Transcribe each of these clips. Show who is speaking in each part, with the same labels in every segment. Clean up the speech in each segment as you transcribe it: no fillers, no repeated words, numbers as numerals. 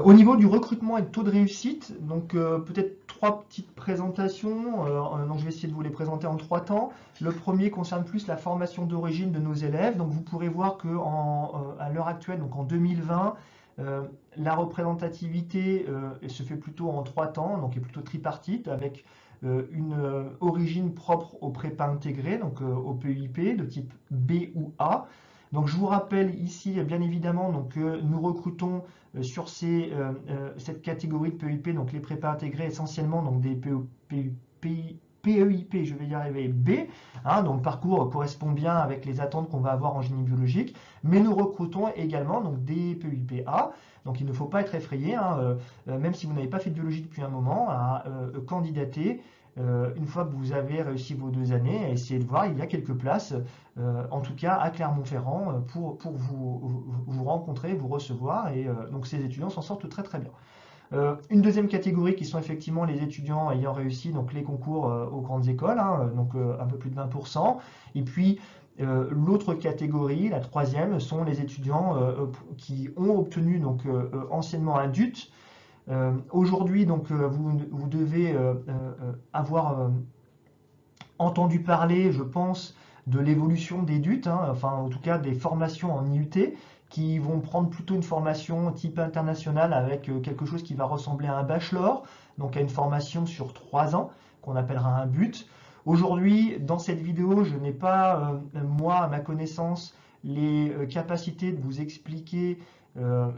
Speaker 1: Au niveau du recrutement et de taux de réussite, donc peut-être trois petites présentations, donc je vais essayer de vous les présenter en trois temps. Le premier concerne plus la formation d'origine de nos élèves, donc vous pourrez voir que à l'heure actuelle, donc en 2020, la représentativité se fait plutôt en trois temps, donc est plutôt tripartite, avec une origine propre au prépa intégré, donc au PEIP de type B ou A. Donc je vous rappelle ici bien évidemment donc, que nous recrutons sur cette catégorie de PEIP, donc les prépas intégrés essentiellement donc des PEIP, je vais y arriver, B, hein, donc le parcours correspond bien avec les attentes qu'on va avoir en génie biologique, mais nous recrutons également donc, des PEIP A, donc il ne faut pas être effrayé, hein, même si vous n'avez pas fait de biologie depuis un moment, à candidater. Une fois que vous avez réussi vos 2 années, essayez de voir, il y a quelques places, en tout cas à Clermont-Ferrand, pour vous rencontrer, vous recevoir, et donc ces étudiants s'en sortent très très bien. Une deuxième catégorie qui sont effectivement les étudiants ayant réussi donc les concours aux grandes écoles, hein, donc un peu plus de 20%, et puis l'autre catégorie, la troisième, sont les étudiants qui ont obtenu donc anciennement un DUT. Aujourd'hui, donc, vous devez avoir entendu parler, je pense, de l'évolution des DUT, hein, enfin en tout cas des formations en IUT, qui vont prendre plutôt une formation type international avec quelque chose qui va ressembler à un bachelor, donc à une formation sur 3 ans, qu'on appellera un BUT. Aujourd'hui, dans cette vidéo, je n'ai pas, moi, à ma connaissance, les capacités de vous expliquer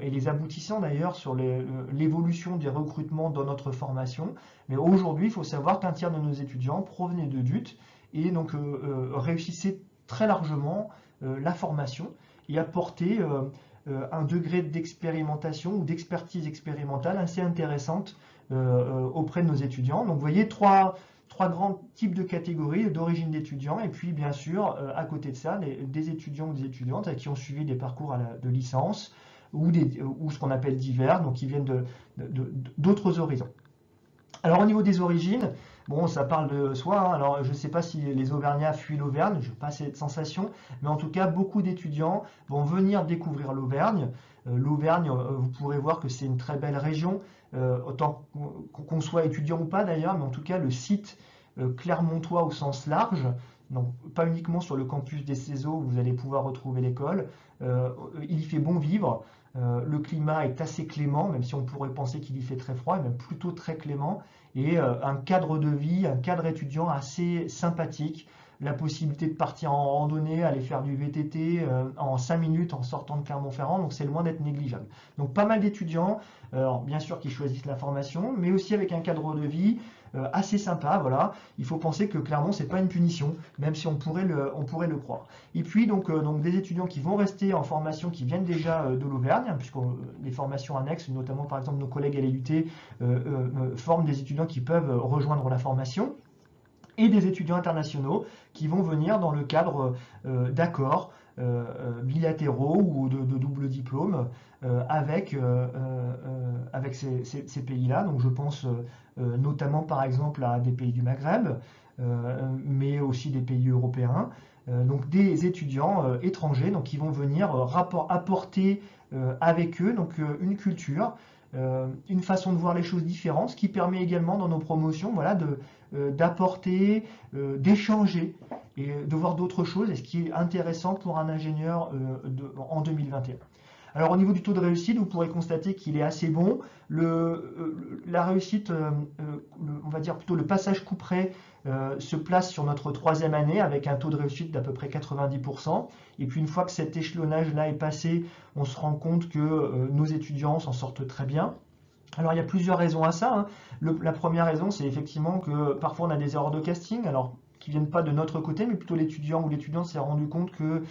Speaker 1: et les aboutissants d'ailleurs sur l'évolution des recrutements dans notre formation. Mais aujourd'hui, il faut savoir qu'un tiers de nos étudiants provenaient de DUT et donc réussissaient très largement la formation et apportaient un degré d'expérimentation ou d'expertise expérimentale assez intéressante auprès de nos étudiants. Donc vous voyez trois grands types de catégories d'origine d'étudiants et puis bien sûr à côté de ça des étudiants ou des étudiantes qui ont suivi des parcours de licence ou ce qu'on appelle divers, donc qui viennent d'autres horizons. Alors au niveau des origines, bon, ça parle de soi, hein. Alors je ne sais pas si les Auvergnats fuient l'Auvergne, je n'ai pas cette sensation, mais en tout cas beaucoup d'étudiants vont venir découvrir l'Auvergne. L'Auvergne, vous pourrez voir que c'est une très belle région, autant qu'on soit étudiant ou pas d'ailleurs, mais en tout cas le site clermontois au sens large, donc pas uniquement sur le campus des CESO où vous allez pouvoir retrouver l'école, il y fait bon vivre. Le climat est assez clément, même si on pourrait penser qu'il y fait très froid, et même plutôt très clément, et un cadre de vie, un cadre étudiant assez sympathique, la possibilité de partir en randonnée, aller faire du VTT en 5 minutes en sortant de Clermont-Ferrand, donc c'est loin d'être négligeable. Donc pas mal d'étudiants, bien sûr qui choisissent la formation, mais aussi avec un cadre de vie assez sympa, voilà. Il faut penser que Clermont, c'est pas une punition, même si on pourrait le croire. Et puis donc des étudiants qui vont rester en formation, qui viennent déjà de l'Auvergne, hein, puisque les formations annexes, notamment par exemple nos collègues à l'IUT, forment des étudiants qui peuvent rejoindre la formation, et des étudiants internationaux qui vont venir dans le cadre d'accords bilatéraux ou de double diplôme avec ces pays-là. Donc je pense notamment par exemple à des pays du Maghreb, mais aussi des pays européens. Donc des étudiants étrangers donc, qui vont venir apporter avec eux donc, une culture, une façon de voir les choses différentes, ce qui permet également dans nos promotions voilà, d'apporter, d'échanger et de voir d'autres choses, et ce qui est intéressant pour un ingénieur en 2021. Alors au niveau du taux de réussite, vous pourrez constater qu'il est assez bon. La réussite, on va dire plutôt le passage couperet, se place sur notre 3e année avec un taux de réussite d'à peu près 90%. Et puis une fois que cet échelonnage-là est passé, on se rend compte que nos étudiants s'en sortent très bien. Alors il y a plusieurs raisons à ça, hein. La première raison, c'est effectivement que parfois on a des erreurs de casting, alors qui viennent pas de notre côté, mais plutôt l'étudiant ou l'étudiante s'est rendu compte que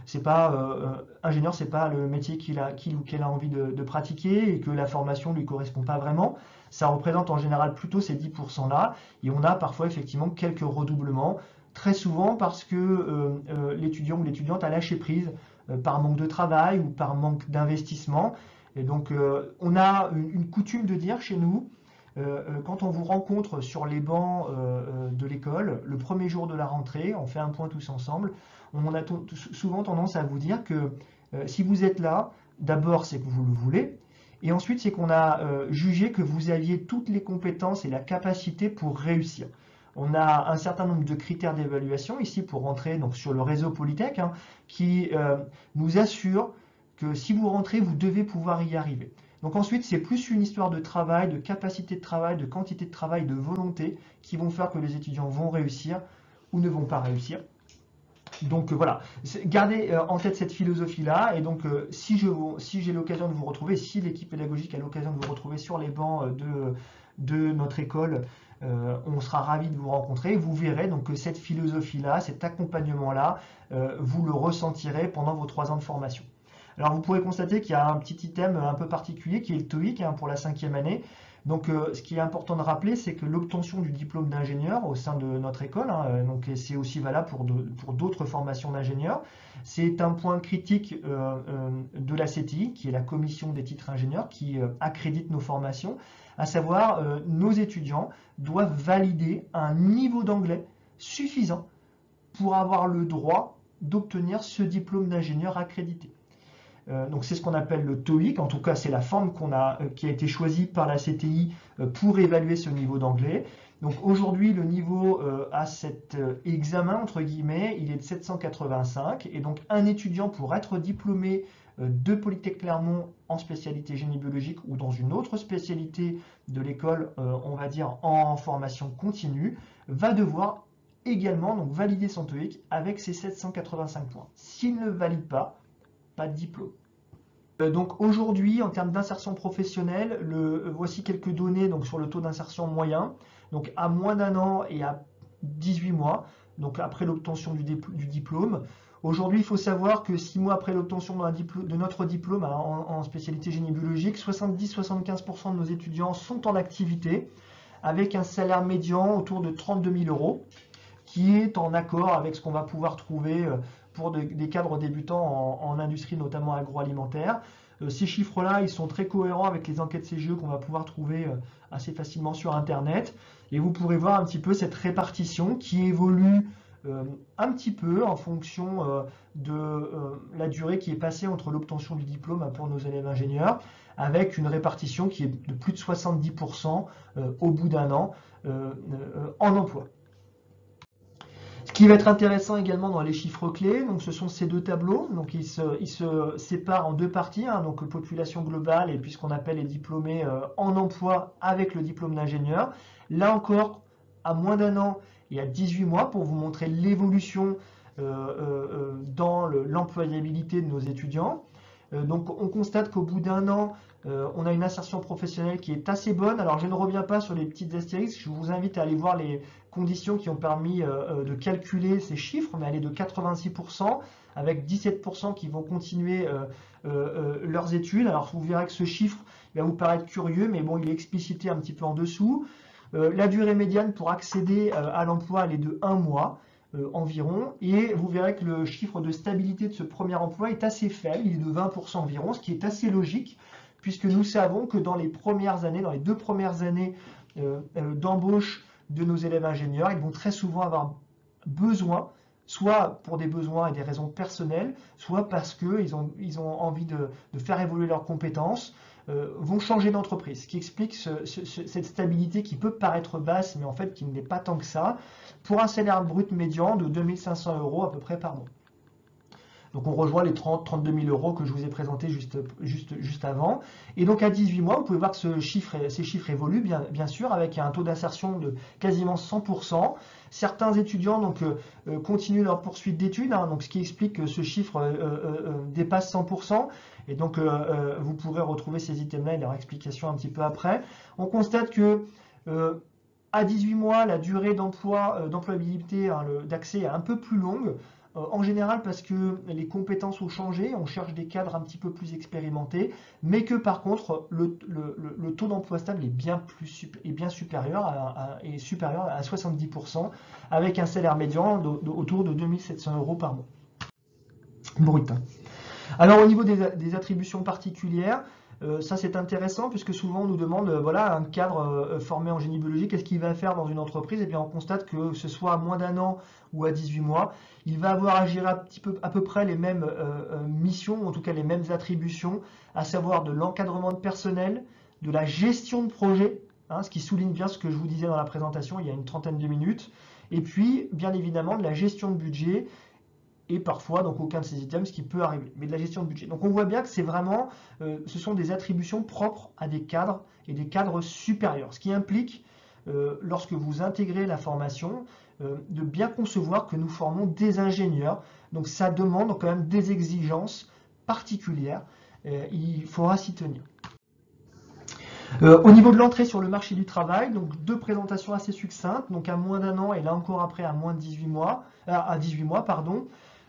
Speaker 1: c'est pas ingénieur, c'est pas le métier qu'il ou qu'elle a envie de pratiquer et que la formation lui correspond pas vraiment. Ça représente en général plutôt ces 10% là, et on a parfois effectivement quelques redoublements, très souvent parce que l'étudiant ou l'étudiante a lâché prise par manque de travail ou par manque d'investissement. Et donc, on a une coutume de dire chez nous, quand on vous rencontre sur les bancs de l'école, le premier jour de la rentrée, on fait un point tous ensemble, on a souvent tendance à vous dire que si vous êtes là, d'abord c'est que vous le voulez, et ensuite c'est qu'on a jugé que vous aviez toutes les compétences et la capacité pour réussir. On a un certain nombre de critères d'évaluation ici pour rentrer donc, sur le réseau Polytech qui nous assure que si vous rentrez, vous devez pouvoir y arriver. Donc ensuite, c'est plus une histoire de travail, de capacité de travail, de quantité de travail, de volonté qui vont faire que les étudiants vont réussir ou ne vont pas réussir. Donc voilà, gardez en tête cette philosophie-là et donc si j'ai l'occasion de vous retrouver, si l'équipe pédagogique a l'occasion de vous retrouver sur les bancs de notre école, on sera ravis de vous rencontrer. Vous verrez donc que cette philosophie-là, cet accompagnement-là, vous le ressentirez pendant vos 3 ans de formation. Alors vous pourrez constater qu'il y a un petit item un peu particulier qui est le TOEIC pour la 5e année. Donc ce qui est important de rappeler, c'est que l'obtention du diplôme d'ingénieur au sein de notre école, donc c'est aussi valable pour d'autres formations d'ingénieurs, c'est un point critique de la CTI, qui est la commission des titres ingénieurs, qui accrédite nos formations, à savoir nos étudiants doivent valider un niveau d'anglais suffisant pour avoir le droit d'obtenir ce diplôme d'ingénieur accrédité. Donc c'est ce qu'on appelle le TOEIC, en tout cas c'est la forme qui a été choisie par la CTI pour évaluer ce niveau d'anglais. Donc aujourd'hui le niveau à cet examen, entre guillemets, il est de 785 et donc un étudiant pour être diplômé de Polytech Clermont en spécialité génie biologique ou dans une autre spécialité de l'école, on va dire en formation continue, va devoir également donc, valider son TOEIC avec ses 785 points. S'il ne valide pas de diplôme. Donc aujourd'hui, en termes d'insertion professionnelle, voici quelques données donc, sur le taux d'insertion moyen. Donc à moins d'1 an et à 18 mois, donc après l'obtention du diplôme. Aujourd'hui, il faut savoir que 6 mois après l'obtention de notre diplôme en spécialité génie biologique, 70-75% de nos étudiants sont en activité avec un salaire médian autour de 32 000 €, qui est en accord avec ce qu'on va pouvoir trouver pour des cadres débutants en industrie, notamment agroalimentaire. Ces chiffres-là, ils sont très cohérents avec les enquêtes CGE qu'on va pouvoir trouver assez facilement sur Internet. Et vous pourrez voir un petit peu cette répartition qui évolue un petit peu en fonction de la durée qui est passée entre l'obtention du diplôme pour nos élèves ingénieurs, avec une répartition qui est de plus de 70% au bout d'1 an en emploi. Ce qui va être intéressant également dans les chiffres clés, donc ce sont ces 2 tableaux, donc ils se séparent en 2 parties, donc population globale et puis ce qu'on appelle les diplômés en emploi avec le diplôme d'ingénieur. Là encore, à moins d'1 an et à 18 mois pour vous montrer l'évolution dans l'employabilité de nos étudiants. Donc on constate qu'au bout d'1 an, on a une insertion professionnelle qui est assez bonne. Alors je ne reviens pas sur les petites astérisques, je vous invite à aller voir les conditions qui ont permis de calculer ces chiffres, mais elle est de 86%, avec 17% qui vont continuer leurs études. Alors vous verrez que ce chiffre va vous paraître curieux, mais bon, il est explicité un petit peu en dessous. La durée médiane pour accéder à l'emploi, elle est de 1 mois. Environ, et vous verrez que le chiffre de stabilité de ce premier emploi est assez faible, il est de 20% environ, ce qui est assez logique, puisque nous savons que dans les premières années, dans les 2 premières années d'embauche de nos élèves ingénieurs, ils vont très souvent avoir besoin, soit pour des besoins et des raisons personnelles, soit parce qu'ils ont envie de faire évoluer leurs compétences, vont changer d'entreprise, ce qui explique cette stabilité qui peut paraître basse, mais en fait qui n'est pas tant que ça, pour un salaire brut médian de 2 500 € à peu près par mois. Donc on rejoint les 30-32 000 € que je vous ai présentés juste avant. Et donc à 18 mois, vous pouvez voir que ces chiffres évoluent bien sûr avec un taux d'insertion de quasiment 100%. Certains étudiants donc, continuent leur poursuite d'études, donc ce qui explique que ce chiffre dépasse 100%. Et donc vous pourrez retrouver ces items-là et leur explication un petit peu après. On constate que à 18 mois, la durée d'employabilité, d'accès est un peu plus longue. En général parce que les compétences ont changé, on cherche des cadres un petit peu plus expérimentés, mais que par contre le taux d'emploi stable est bien supérieur à 70%, avec un salaire médian autour de 2 700 € par mois. Brut. Alors au niveau des attributions particulières, Ça c'est intéressant puisque souvent on nous demande, voilà, un cadre formé en génie biologique, qu'est-ce qu'il va faire dans une entreprise? Et bien on constate que ce soit à moins d'1 an ou à 18 mois, il va avoir à gérer à peu près les mêmes missions, ou en tout cas les mêmes attributions, à savoir de l'encadrement de personnel, de la gestion de projet, hein, ce qui souligne bien ce que je vous disais dans la présentation il y a une trentaine de minutes, et puis bien évidemment de la gestion de budget, et parfois donc aucun de ces items, ce qui peut arriver, mais de la gestion de budget. Donc on voit bien que c'est vraiment, ce sont des attributions propres à des cadres et des cadres supérieurs, ce qui implique, lorsque vous intégrez la formation, de bien concevoir que nous formons des ingénieurs, donc ça demande quand même des exigences particulières, il faudra s'y tenir. Au niveau de l'entrée sur le marché du travail, donc deux présentations assez succinctes, donc à moins d'1 an et là encore après à moins de 18 mois, à 18 mois, pardon.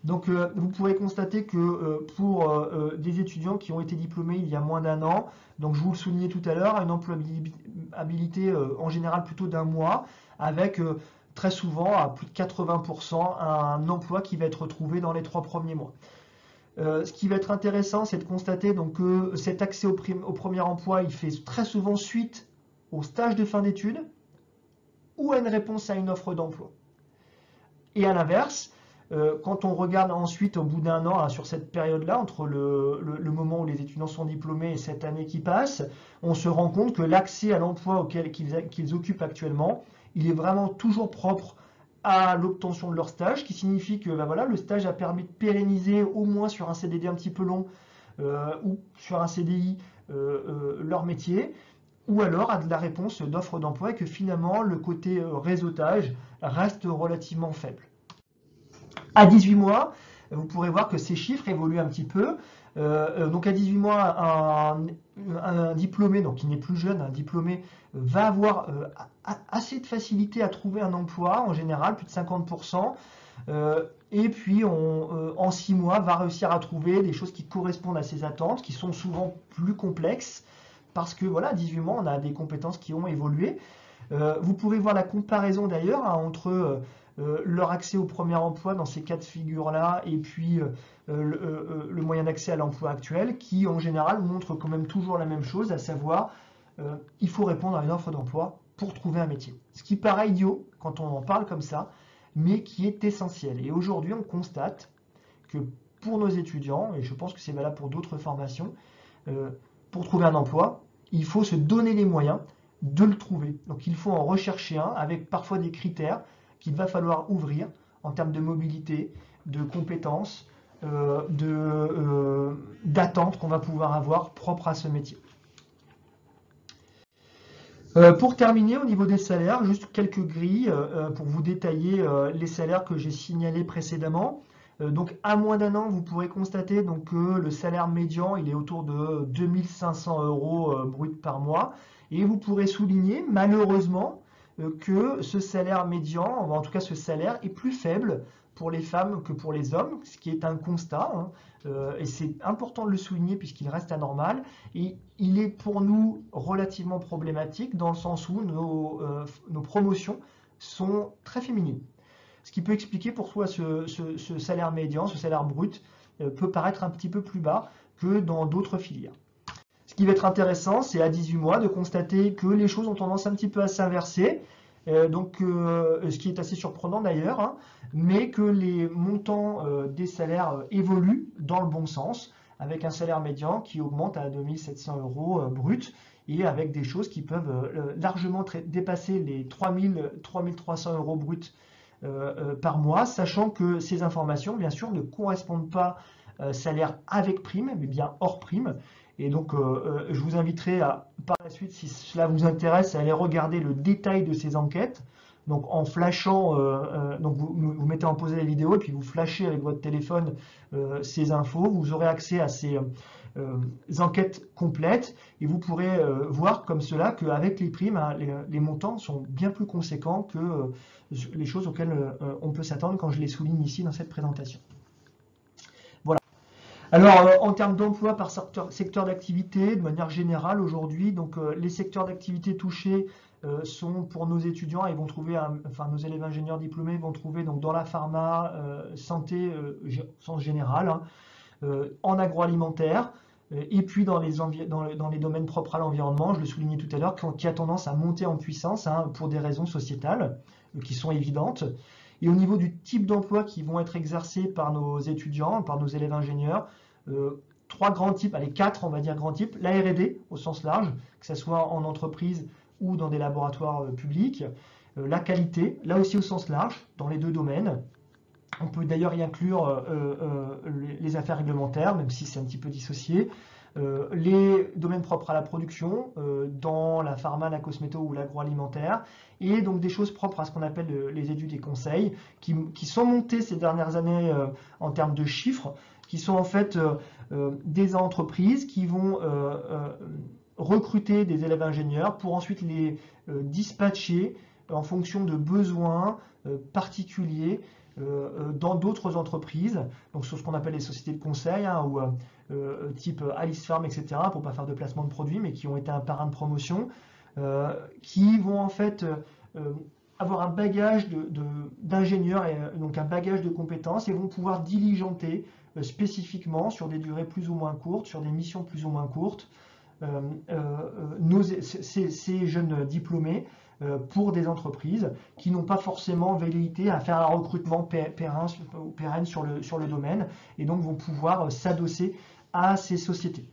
Speaker 1: Donc vous pourrez constater que pour des étudiants qui ont été diplômés il y a moins d'1 an, donc je vous le soulignais tout à l'heure, une employabilité en général plutôt d'1 mois, avec très souvent à plus de 80% un emploi qui va être trouvé dans les 3 premiers mois. Ce qui va être intéressant, c'est de constater donc, que cet accès au premier emploi, il fait très souvent suite au stage de fin d'études ou à une réponse à une offre d'emploi. Et à l'inverse, quand on regarde ensuite au bout d'1 an, hein, sur cette période-là, entre le moment où les étudiants sont diplômés et cette année qui passe, on se rend compte que l'accès à l'emploi qu'ils occupent actuellement, il est vraiment toujours propre à l'obtention de leur stage, qui signifie que ben voilà, le stage a permis de pérenniser au moins sur un CDD un petit peu long ou sur un CDI leur métier, ou alors à de la réponse d'offres d'emploi et que finalement le côté réseautage reste relativement faible. À 18 mois, vous pourrez voir que ces chiffres évoluent un petit peu. Donc à 18 mois, un diplômé, donc qui n'est plus jeune, un diplômé va avoir assez de facilité à trouver un emploi, en général, plus de 50%. Et puis en 6 mois, va réussir à trouver des choses qui correspondent à ses attentes, qui sont souvent plus complexes, parce que voilà, à 18 mois, on a des compétences qui ont évolué. Vous pouvez voir la comparaison d'ailleurs, hein, entre leur accès au premier emploi dans ces cas de figure-là et puis le moyen d'accès à l'emploi actuel qui en général montre quand même toujours la même chose, à savoir il faut répondre à une offre d'emploi pour trouver un métier. Ce qui paraît idiot quand on en parle comme ça, mais qui est essentiel. Et aujourd'hui on constate que pour nos étudiants, et je pense que c'est valable pour d'autres formations, pour trouver un emploi, il faut se donner les moyens de le trouver. Donc il faut en rechercher un avec parfois des critères qu'il va falloir ouvrir en termes de mobilité, de compétences, d'attentes qu'on va pouvoir avoir propres à ce métier. Pour terminer, au niveau des salaires, juste quelques grilles pour vous détailler les salaires que j'ai signalés précédemment. Donc à moins d'1 an, vous pourrez constater donc, que le salaire médian il est autour de 2500 € brut par mois. Et vous pourrez souligner malheureusement que ce salaire médian, en tout cas ce salaire, est plus faible pour les femmes que pour les hommes, ce qui est un constat, hein, et c'est important de le souligner puisqu'il reste anormal, et il est pour nous relativement problématique dans le sens où nos promotions sont très féminines. Ce qui peut expliquer pourquoi ce salaire médian, ce salaire brut, peut paraître un petit peu plus bas que dans d'autres filières. Ce qui va être intéressant, c'est à 18 mois de constater que les choses ont tendance un petit peu à s'inverser, ce qui est assez surprenant d'ailleurs, hein, mais que les montants des salaires évoluent dans le bon sens, avec un salaire médian qui augmente à 2700 € brut, et avec des choses qui peuvent largement dépasser les 3300 € bruts par mois, sachant que ces informations, bien sûr, ne correspondent pas salaire avec prime, mais bien hors prime. Et donc, je vous inviterai par la suite, si cela vous intéresse, à aller regarder le détail de ces enquêtes. Donc, en flashant, donc vous mettez en pause la vidéo et puis vous flashez avec votre téléphone ces infos. Vous aurez accès à ces enquêtes complètes et vous pourrez voir comme cela qu'avec les primes, hein, les montants sont bien plus conséquents que les choses auxquelles on peut s'attendre quand je les souligne ici dans cette présentation. Alors, en termes d'emploi par secteur d'activité, de manière générale aujourd'hui, donc les secteurs d'activité touchés sont pour nos étudiants, ils vont trouver, enfin nos élèves ingénieurs diplômés vont trouver donc dans la pharma, santé, sens général, hein, en agroalimentaire, Et puis dans les domaines propres à l'environnement, je le soulignais tout à l'heure, qui a tendance à monter en puissance hein, pour des raisons sociétales qui sont évidentes. Et au niveau du type d'emploi qui vont être exercés par nos étudiants, par nos élèves ingénieurs, trois grands types, allez quatre on va dire grands types, la R&D au sens large, que ce soit en entreprise ou dans des laboratoires publics, la qualité, là aussi au sens large, dans les deux domaines. On peut d'ailleurs y inclure les affaires réglementaires, même si c'est un petit peu dissocié. Les domaines propres à la production, dans la pharma, la cosméto ou l'agroalimentaire, et donc des choses propres à ce qu'on appelle les études et conseils, qui sont montées ces dernières années en termes de chiffres, qui sont en fait des entreprises qui vont recruter des élèves ingénieurs pour ensuite les dispatcher en fonction de besoins particuliers dans d'autres entreprises, donc sur ce qu'on appelle les sociétés de conseil, hein, ou type Alice Farm, etc., pour ne pas faire de placement de produits, mais qui ont été un parrain de promotion, qui vont en fait avoir un bagage d'ingénieurs et donc un bagage de compétences et vont pouvoir diligenter spécifiquement sur des durées plus ou moins courtes, sur des missions plus ou moins courtes, ces jeunes diplômés pour des entreprises qui n'ont pas forcément velléité à faire un recrutement pérenne sur le domaine et donc vont pouvoir s'adosser à ces sociétés.